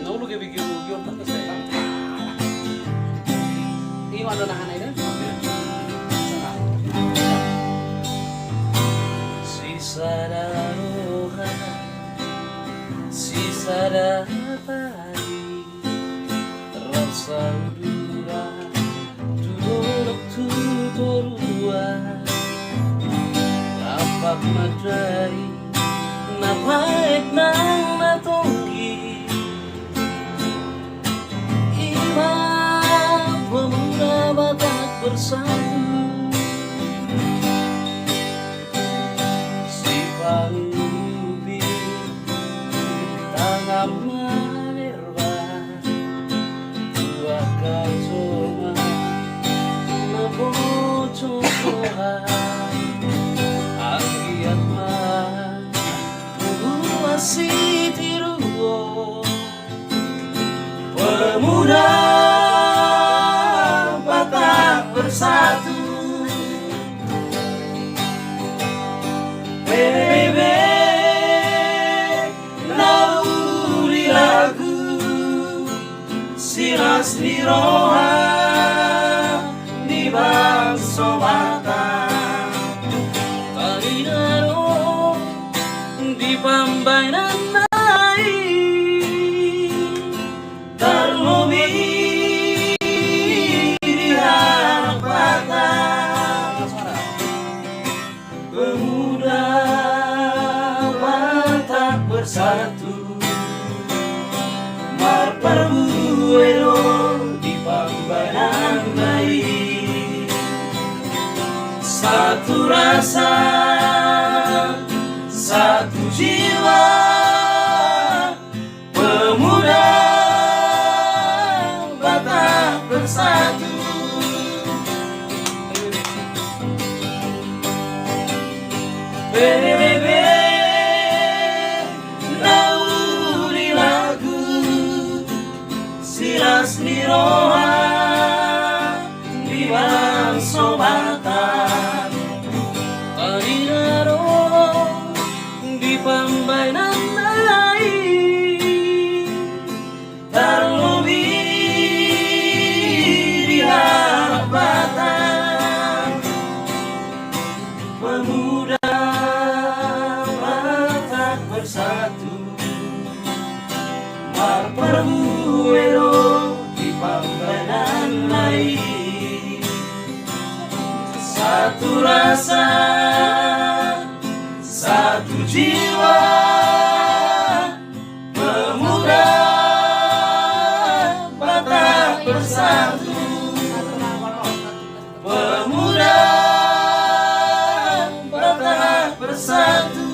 Nung lu gigi yun kan saya. Ini mana nahan ini? Sisa daruhan, sisa dari rasa udara, tudorok tutoruan, tapak madai, napaik nang natonggi, ima pemuda Batak bersatu. Panglubi tangan manerba dua kalsoma nabocohan anggiat mah masih tiruo pemuda Batak bersatu. Bebe, nauri lagu siras di roha di bangso Batak. Tadi daro di pambainan nai terlobi di anak Batak. Pemuda Batak bersatu, marperbuero di pambanan baik, satu rasa, satu jiwa, pemuda Batak bersatu. Bebe, nauri lagu siras di roha di bangso Batak. Tadi daro di pambainan nai terlobi di anak Batak. Pemuda bersatu, marperbuero di pambanan lain, satu rasa, satu jiwa, pemuda Batak bersatu, pemuda Batak bersatu.